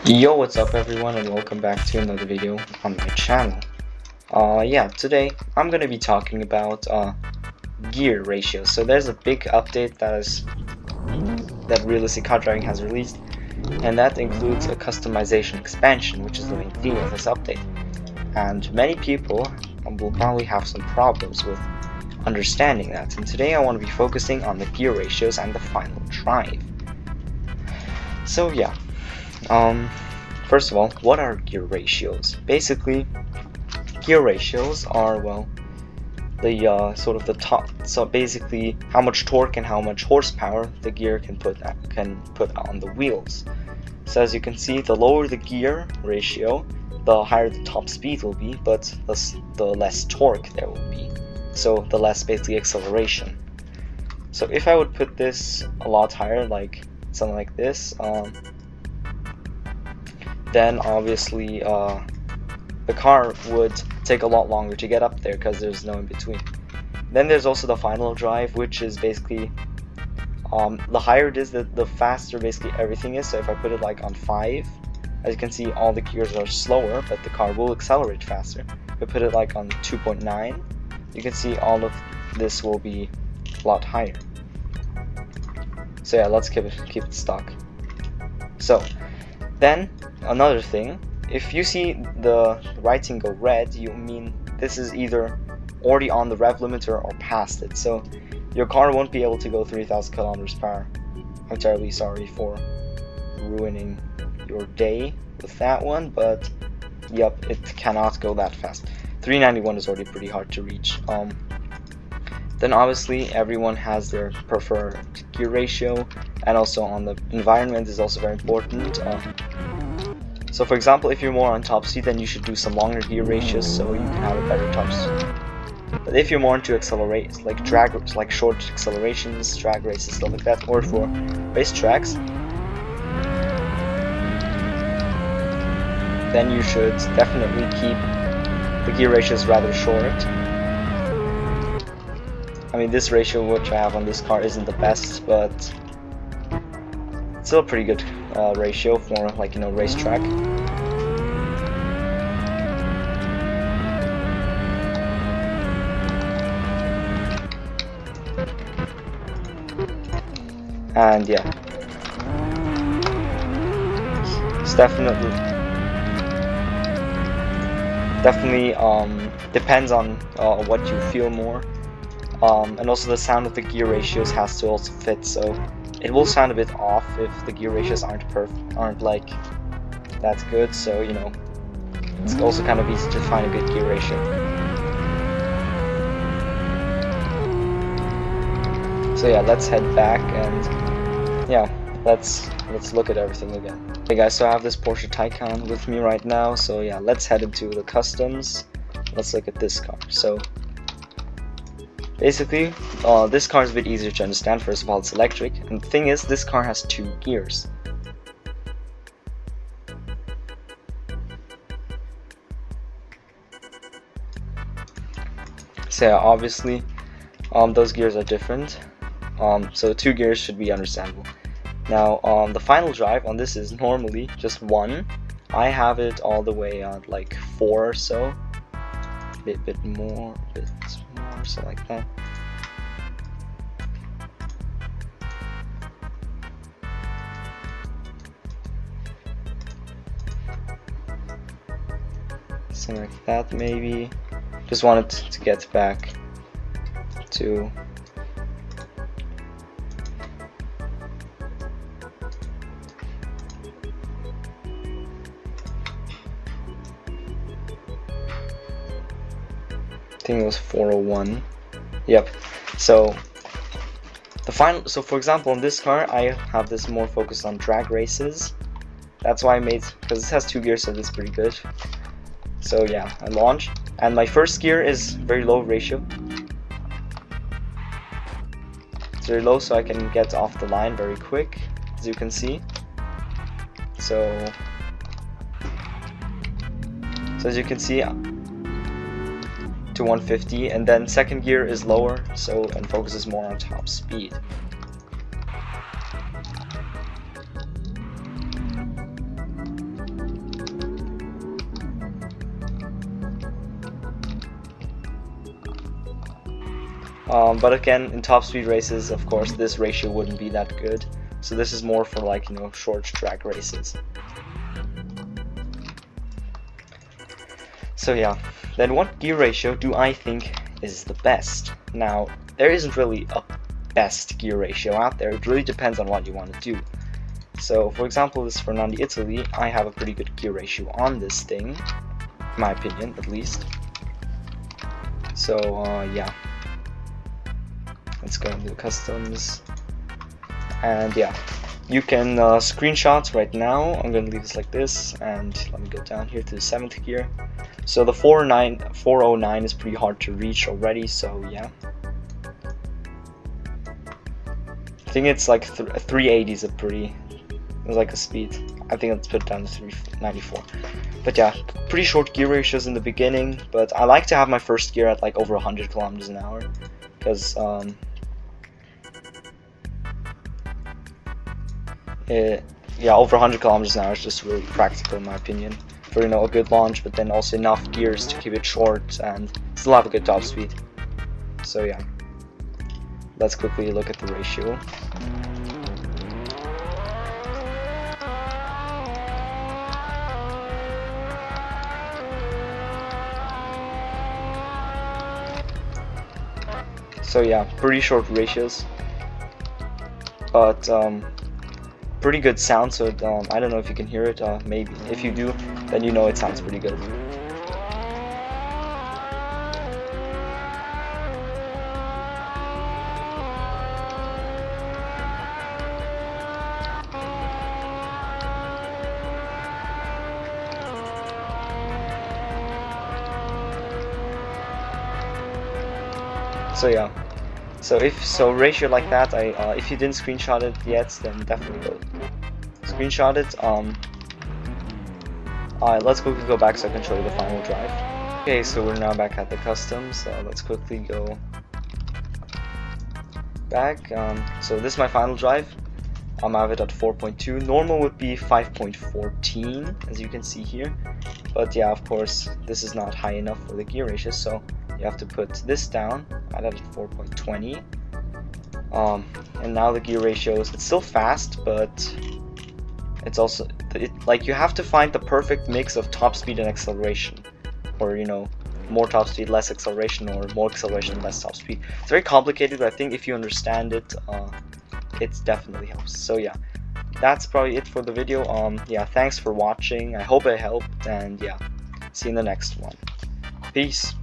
Yo, what's up everyone, and welcome back to another video on my channel. Yeah, today I'm gonna be talking about gear ratios. So there's a big update that Realistic Car Driving has released, and that includes a customization expansion, which is the main theme of this update. And many people will probably have some problems with understanding that. And today I want to be focusing on the gear ratios and the final drive. So yeah. First of all, what are gear ratios? Basically, gear ratios are, well, the sort of the top. So basically, how much torque and how much horsepower the gear can put on the wheels. So as you can see, the lower the gear ratio, the higher the top speed will be, but the less torque there will be. So the less basically acceleration. So if I would put this a lot higher, like something like this, then obviously the car would take a lot longer to get up there because there's no in between. Then there's also the final drive, which is basically the higher it is, the faster basically everything is. So if I put it like on 5, as you can see, all the gears are slower, but the car will accelerate faster. If I put it like on 2.9, you can see all of this will be a lot higher. So yeah, let's keep it stock. So then another thing, if you see the writing go red, you mean this is either already on the rev limiter or past it. So your car won't be able to go 3,000 kilometers per hour. I'm terribly sorry for ruining your day with that one, but yep, it cannot go that fast. 391 is already pretty hard to reach. Then obviously everyone has their preferred gear ratio, and also on the environment is also very important. So for example, if you're more on top speed, then you should do some longer gear ratios so you can have a better top speed. But if you're more into accelerate, like short accelerations, drag races, stuff like that, or for racetracks, then you should definitely keep the gear ratios rather short. I mean, this ratio which I have on this car isn't the best, but it's still a pretty good ratio for, like, racetrack. And yeah, it's definitely depends on what you feel more. And also the sound of the gear ratios has to also fit, so it will sound a bit off if the gear ratios aren't like that good. So it's also kind of easy to find a good gear ratio. So yeah, let's head back and yeah, let's look at everything again. Hey guys, so I have this Porsche Taycan with me right now. So yeah, let's head into the customs. Let's look at this car. So basically, this car is a bit easier to understand. First of all, it's electric, and the thing is, this car has 2 gears. So yeah, obviously, those gears are different. So 2 gears should be understandable. Now, the final drive on this is normally just 1. I have it all the way on like 4 or so. Bit more, so like that. Something like that maybe. Just wanted to get back to I think it was 401. Yep. So for example, on this car I have this more focused on drag races. That's why I made, because this has 2 gears, so this is pretty good. So yeah, I launched, and my first gear is very low ratio. It's very low, so I can get off the line very quick, as you can see. So as you can see, to 150, and then second gear is lower, and focuses more on top speed. But again, in top speed races, of course, this ratio wouldn't be that good. So this is more for like, you know, short track races. So yeah, then what gear ratio do I think is the best? Now, there isn't really a best gear ratio out there. It really depends on what you want to do. So for example, this Fernandi Italy, I have a pretty good gear ratio on this thing, in my opinion at least. So yeah, let's go into the customs, and yeah, you can screenshot right now. I'm gonna leave this like this, and let me go down here to the 7th gear. So the 409 is pretty hard to reach already, so yeah. I think it's like 380 is a pretty, it's like a speed. I think let's put it down to 394. But yeah, pretty short gear ratios in the beginning, but I like to have my first gear at like over 100 kilometers an hour, because yeah, over 100 kilometers an hour is just really practical in my opinion for, you know, a good launch, but then also enough gears to keep it short and still have a good top speed. So yeah, let's quickly look at the ratio. So yeah, pretty short ratios, but pretty good sound. So I don't know if you can hear it. Maybe if you do, then you know it sounds pretty good. So yeah, so ratio like that, if you didn't screenshot it yet, then definitely go screenshot it. Let's quickly go back so I can show you the final drive. Okay, so we're now back at the customs. Let's quickly go back. So this is my final drive. I have it at 4.2. Normal would be 5.14, as you can see here. But yeah, of course, this is not high enough for the gear ratio, so you have to put this down. I have it at 4.20. And now the gear ratios, it's still fast, but it's also, like, you have to find the perfect mix of top speed and acceleration, or, you know, more top speed, less acceleration, or more acceleration, less top speed. It's very complicated, but I think if you understand it, it definitely helps. So yeah, that's probably it for the video. Yeah, thanks for watching. I hope it helped, and yeah, see you in the next one. Peace.